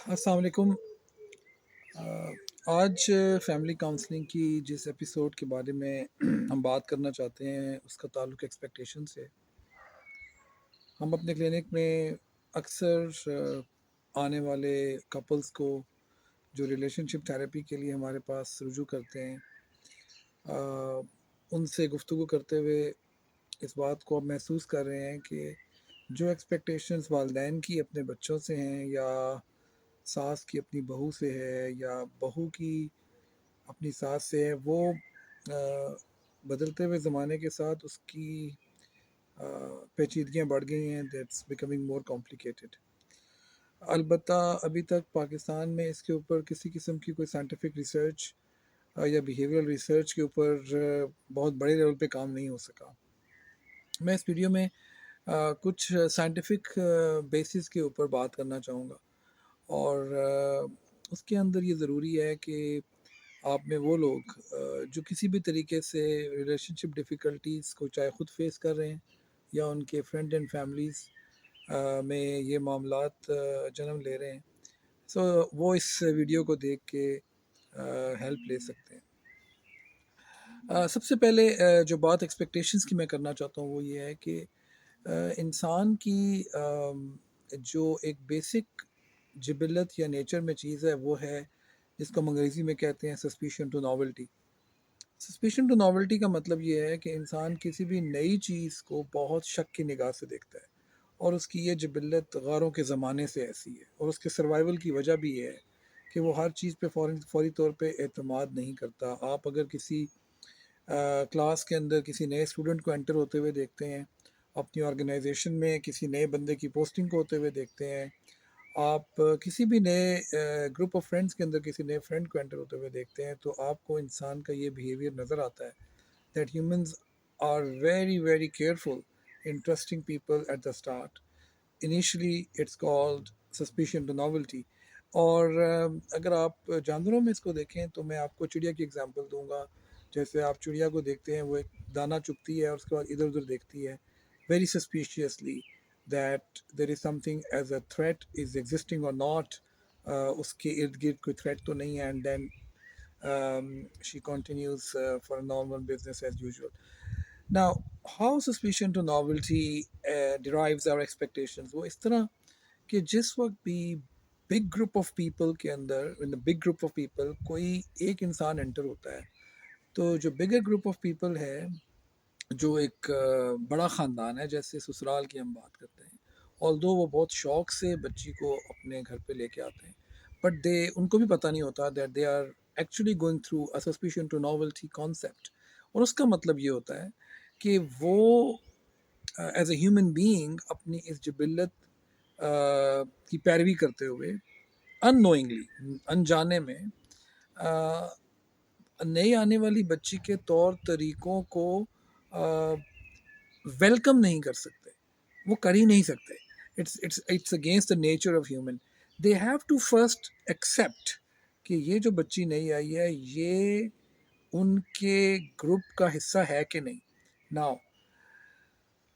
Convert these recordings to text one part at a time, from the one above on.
अस्सलाम वालेकुम। आज फैमिली काउंसलिंग की जिस एपिसोड के बारे में हम बात करना चाहते हैं उसका ताल्लुक एक्सपेक्टेशन से। हम अपने क्लिनिक में अक्सर आने वाले कपल्स को जो रिलेशनशिप थेरेपी के लिए हमारे पास रुजू करते हैं, उनसे गुफ्तगू करते हुए इस बात को अब महसूस कर रहे हैं कि जो एक्सपेक्टेशंस वालदैन की अपने बच्चों से हैं, या सास की अपनी बहू से है, या बहू की अपनी सास से है, वो बदलते हुए ज़माने के साथ उसकी पेचीदगियाँ बढ़ गई हैं। That's becoming more complicated. अलबत्ता अभी तक पाकिस्तान में इसके ऊपर किसी किस्म की कोई साइंटिफिक रिसर्च या बिहेवियरल रिसर्च के ऊपर बहुत बड़े लेवल पे काम नहीं हो सका। मैं इस वीडियो में कुछ साइंटिफिक बेसिस के ऊपर बात करना चाहूँगा, और उसके अंदर ये ज़रूरी है कि आप में वो लोग जो किसी भी तरीके से रिलेशनशिप डिफ़िकल्टीज़ को चाहे ख़ुद फेस कर रहे हैं या उनके फ्रेंड एंड फैमिलीज़ में ये मामलात जन्म ले रहे हैं, सो वो इस वीडियो को देख के हेल्प ले सकते हैं। सबसे पहले जो बात एक्सपेक्टेशंस की मैं करना चाहता हूँ वो ये है कि इंसान की जो एक बेसिक जिबिलत या नेचर में चीज़ है वो है जिसको हम अंग्रेज़ी में कहते हैं suspicion to novelty. Suspicion to novelty का मतलब ये है कि इंसान किसी भी नई चीज़ को बहुत शक की निगाह से देखता है, और उसकी ये जिबिलत गारों के ज़माने से ऐसी है, और उसके सर्वाइवल की वजह भी ये है कि वो हर चीज़ पे फौरी तौर पे एतमाद नहीं करता। आप अगर किसी क्लास के अंदर किसी नए स्टूडेंट को एंटर होते हुए देखते हैं, अपनी ऑर्गेनाइजेशन में किसी नए बंदे की पोस्टिंग को होते हुए देखते हैं, आप किसी भी नए ग्रुप ऑफ फ्रेंड्स के अंदर किसी नए फ्रेंड को एंटर होते हुए देखते हैं, तो आपको इंसान का ये बिहेवियर नज़र आता है that humans are very very careful in trusting people at the start. Initially it's called suspicion to novelty. और अगर आप जानवरों में इसको देखें तो मैं आपको चिड़िया की एग्जांपल दूंगा। जैसे आप चिड़िया को देखते हैं, वो एक दाना चुगती है और उसके बाद इधर उधर देखती है very suspiciously that there is something as a threat is existing और नॉट। उसके इर्द गिर्द कोई थ्रेट तो नहीं है, and then she continues for a normal business as usual. Now, how suspicion to novelty derives our expectations? वो इस तरह कि जिस वक्त भी बिग ग्रुप ऑफ पीपल के अंदर, in the big group of people कोई एक इंसान एंटर होता है, तो जो बिगर ग्रुप ऑफ पीपल है, जो एक बड़ा ख़ानदान है, जैसे ससुराल की हम बात करते हैं, ऑल्दो वो बहुत शौक से बच्ची को अपने घर पे लेके आते हैं, बट दे उनको भी पता नहीं होता that they are actually going through a suspicion to novelty concept. और उसका मतलब ये होता है कि वो एज ए ह्यूमन बीइंग अपनी इस जिबिल्लत की पैरवी करते हुए अननोइंगली, अनजाने में, नई आने वाली बच्ची के तौर तरीक़ों को वेलकम नहीं कर सकते, वो कर ही नहीं सकते। It's against the nature of human. They have to first accept कि ये जो बच्ची नई आई है ये उनके ग्रुप का हिस्सा है कि नहीं। नाउ,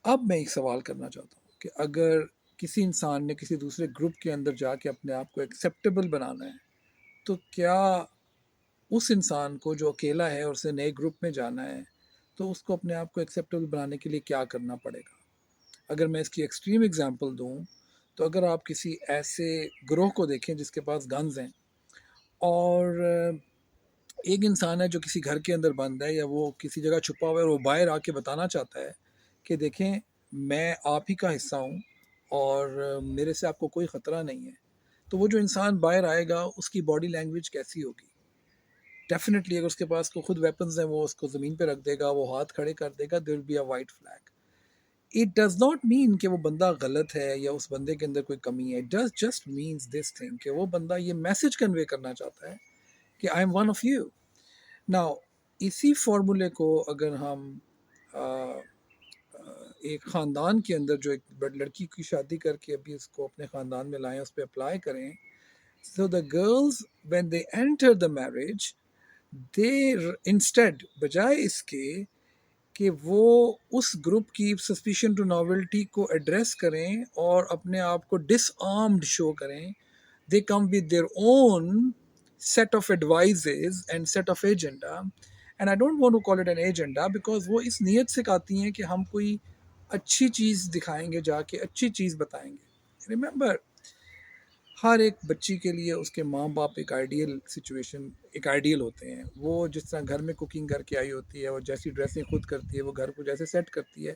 अब मैं एक सवाल करना चाहता हूँ कि अगर किसी इंसान ने किसी दूसरे ग्रुप के अंदर जाके अपने आप को एक्सेप्टेबल बनाना है, तो क्या उस इंसान को जो अकेला है और उसे नए ग्रुप में जाना है, तो उसको अपने आप को एक्सेप्टेबल बनाने के लिए क्या करना पड़ेगा? अगर मैं इसकी एक्सट्रीम एग्जांपल दूं, तो अगर आप किसी ऐसे ग्रोह को देखें जिसके पास गन्स हैं, और एक इंसान है जो किसी घर के अंदर बंद है, या वो किसी जगह छुपा हुआ है और वो बाहर आके बताना चाहता है कि देखें, मैं आप ही का हिस्सा हूँ और मेरे से आपको कोई ख़तरा नहीं है, तो वो जो इंसान बाहर आएगा उसकी बॉडी लैंग्वेज कैसी होगी? डेफिनेटली अगर उसके पास को खुद वेपन्स हैं, वो उसको ज़मीन पे रख देगा, वो हाथ खड़े कर देगा, there will be a white flag. It does not mean कि वो बंदा गलत है या उस बंदे के अंदर कोई कमी है। It does just means this thing कि वो बंदा ये मैसेज कन्वे करना चाहता है कि I am one of you. Now, इसी फार्मूले को अगर हम आ, एक ख़ानदान के अंदर जो एक लड़की की शादी करके अभी उसको अपने ख़ानदान में लाएं, उस पर अप्लाई करें, so the girls when they enter the marriage, they instead, बजाय इसके कि वो उस ग्रुप की सस्पिशन टू नॉवेल्टी को एड्रेस करें और अपने आप को डिसआर्म्ड शो करें, they come with their own set of advices and set of agenda. And I don't want to call it an agenda because वो इस नीयत से आती हैं कि हम कोई अच्छी चीज़ दिखाएंगे, जाके अच्छी चीज़ बताएंगे। रिमेंबर, हर एक बच्ची के लिए उसके माँ बाप एक आइडियल सिचुएशन, एक आइडियल होते हैं। वो जिस तरह घर में कुकिंग करके आई होती है, वो जैसी ड्रेसिंग खुद करती है, वो घर को जैसे सेट करती है,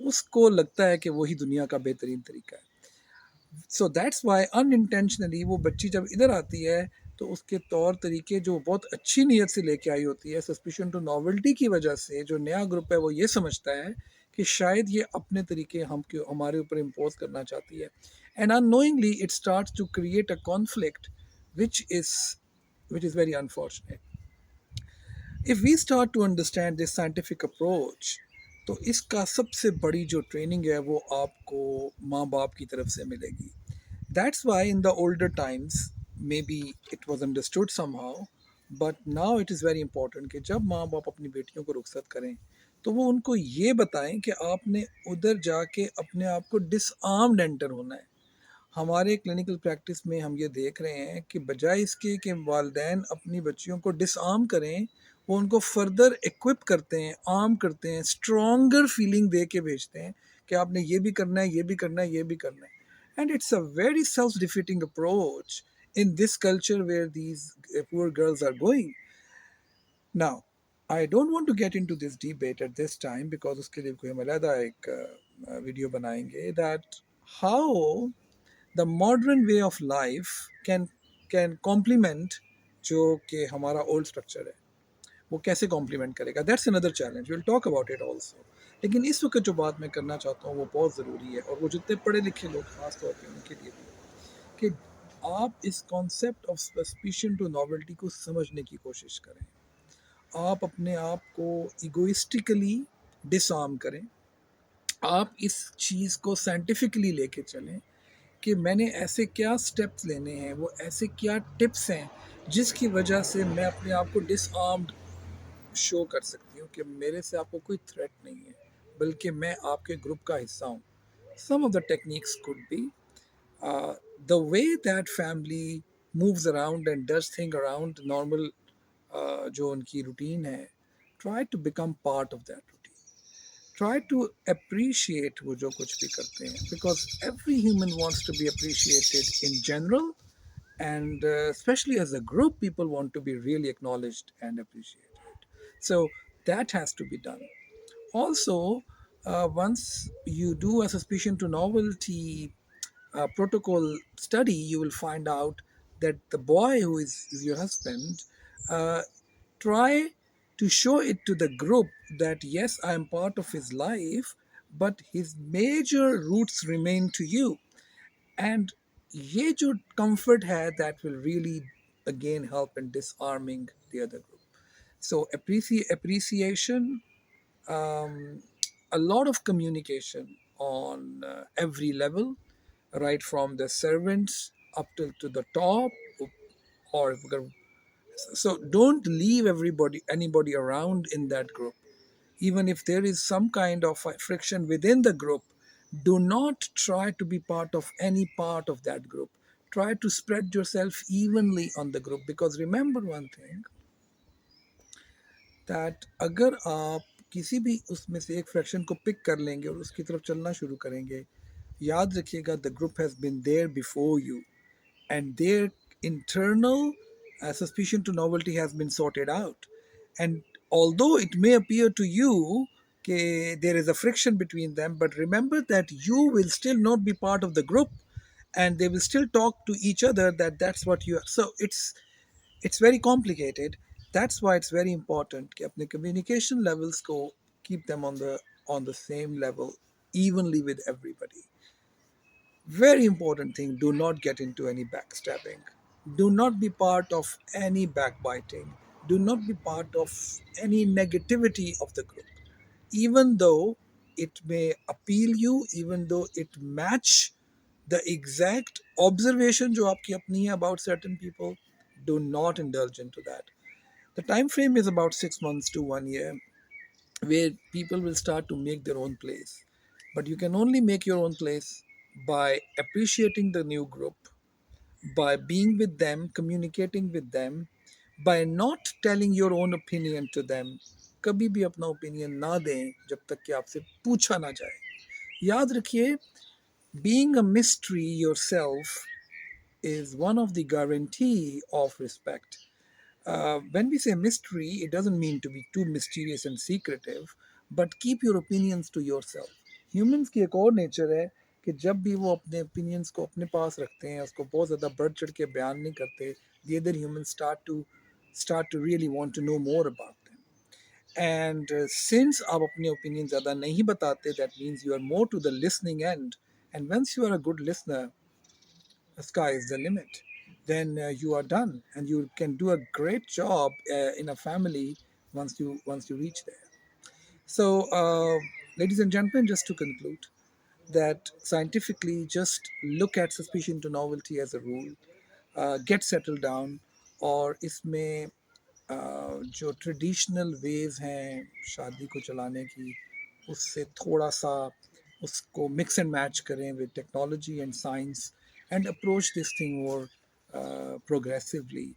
उसको लगता है कि वही दुनिया का बेहतरीन तरीका है। सो दैट्स वाई अनइंटेंशनली वो बच्ची जब इधर आती है तो उसके तौर तरीके जो बहुत अच्छी नीयत से लेके आई होती है, सस्पिशन टू नॉवेल्टी की वजह से जो नया ग्रुप है वो ये समझता है कि शायद ये अपने तरीके हम हमारे ऊपर इम्पोज करना चाहती है। And unknowingly it starts to create a conflict which is which is very unfortunate. If we start to understand this scientific approach, तो इसका सबसे बड़ी जो ट्रेनिंग है वो आपको माँ बाप की तरफ से मिलेगी। That's why in the older times, maybe it was understood somehow, but now it is very important कि जब माँ बाप अपनी बेटियों को रुखसत करें तो वो उनको ये बताएं कि आपने उधर जाके अपने आप को डिसआर्म्ड एंटर होना है। हमारे क्लिनिकल प्रैक्टिस में हम ये देख रहे हैं कि बजाय इसके कि वालदैन अपनी बच्चियों को डिसआर्म करें, वो उनको फर्दर इक्विप करते हैं, आर्म करते हैं, स्ट्रॉन्गर फीलिंग दे के भेजते हैं कि आपने ये भी करना है, ये भी करना है, ये भी करना है। And it's a very self defeating approach in this culture where these poor girls are going. Now, I don't want to get into this debate at this time because उसके लिए कोई हम अलग एक वीडियो बनाएंगे that how the modern way of life can complement जो कि हमारा old structure है, वो कैसे कॉम्प्लीमेंट करेगा। That's another challenge, will talk about it also. लेकिन इस वक्त जो बात मैं करना चाहता हूँ वो बहुत ज़रूरी है, और वो जितने पढ़े लिखे लोग खास तौर पे उनके लिए भी, कि आप इस concept of suspicion to novelty को समझने की कोशिश करें। आप अपने आप को इगोइस्टिकली डिसआर्म करें। आप इस चीज़ को साइंटिफिकली लेके चलें कि मैंने ऐसे क्या स्टेप्स लेने हैं, वो ऐसे क्या टिप्स हैं जिसकी वजह से मैं अपने आप को डिसआर्म्ड शो कर सकती हूँ कि मेरे से आपको कोई थ्रेट नहीं है, बल्कि मैं आपके ग्रुप का हिस्सा हूँ। Some of the techniques could be the way that family moves around and does thing around normal, जो उनकी रूटीन है, try to become part of that routine. Try to appreciate वो जो कुछ भी करते हैं, because every human wants to be appreciated in general, and especially as a group, people want to be really acknowledged and appreciated. So that has to be done. Also, once you do a suspicion to novelty protocol study, you will find out that the boy who is your husband, uh, try to show it to the group that yes, I am part of his life, but his major roots remain to you. And ये जो comfort है, that will really again help in disarming the other group. So appreciation, um, a lot of communication on every level, right from the servants up to the top, or so don't leave anybody around in that group. Even if there is some kind of friction within the group, do not try to be part of any part of that group. Try to spread yourself evenly on the group, because remember one thing, that अगर आप किसी भी उसमें से एक fraction को pick कर लेंगे और उसकी तरफ चलना शुरू करेंगे, याद रखिएगा the group has been there before you, and their internal suspicion to novelty has been sorted out. And although it may appear to you there is a friction between them, but remember that you will still not be part of the group, and they will still talk to each other that that's what you are. So it's very complicated. That's why it's very important कि अपने communication levels को keep them on the same level evenly with everybody. Very important thing, do not get into any backstabbing. Do not be part of any backbiting. Do not be part of any negativity of the group. Even though it may appeal you, even though it match the exact observation जो आपकी अपनी है about certain people, do not indulge into that. The time frame is about 6 months to 1 year, where people will start to make their own place. But you can only make your own place by appreciating the new group, by being with them, communicating with them, by not telling your own opinion to them. कभी भी अपना opinion ना दें जब तक कि आपसे पूछा ना जाए. याद रखिए, being a mystery yourself is one of the guarantee of respect. When we say mystery, it doesn't mean to be too mysterious and secretive, but keep your opinions to yourself. Humans की एक और nature है कि जब भी वो अपने opinions को अपने पास रखते हैं, उसको बहुत ज़्यादा बढ़ चढ़ के बयान नहीं करते, the other humans start to really want to know more about them. And since आप अपने opinion ज़्यादा नहीं बताते, that means you are more to the listening end. And once you are a good listener, the sky is the limit. Then you are done, and you can do a great job in a family once you reach there. So, ladies and gentlemen, just to conclude, that scientifically, just look at suspicion to novelty as a rule, get settled down, और इसमें जो traditional ways हैं शादी को चलाने की, उससे थोड़ा सा उसको मिक्स एंड मैच करें with technology and science, and approach this thing more progressively.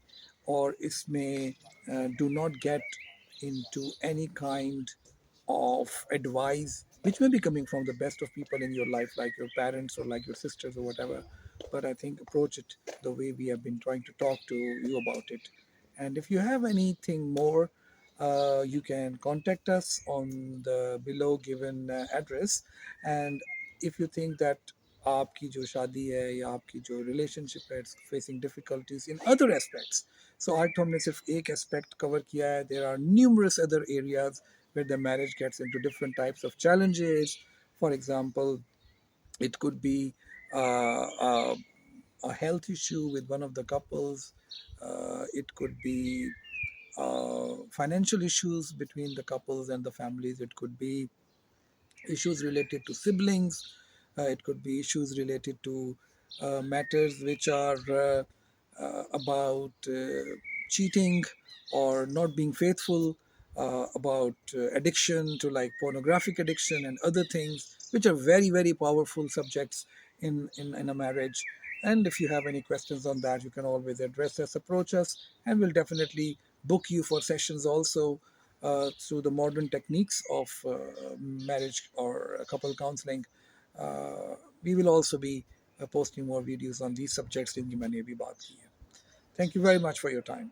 और इसमें do not gate into any kind of advice, which may be coming from the best of people in your life, like your parents or like your sisters or whatever. But I think approach it the way we have been trying to talk to you about it. And if you have anything more, you can contact us on the below given address. And if you think that आपकी जो शादी है या आपकी जो relationship है it's facing difficulties in other aspects, so आज तो हमने सिर्फ एक एस्पेक्ट कवर किया है. There are numerous other areas where the marriage gets into different types of challenges. For example, it could be a health issue with one of the couples. It could be financial issues between the couples and the families. It could be issues related to siblings. It could be issues related to matters which are about cheating or not being faithful, about addiction to like pornographic addiction and other things, which are very, very powerful subjects in a marriage. And if you have any questions on that, you can always address us, approach us, and we'll definitely book you for sessions also through the modern techniques of marriage or couple counseling. We will also be posting more videos on these subjects जिनकी मैंने अभी बात की है. Thank you very much for your time.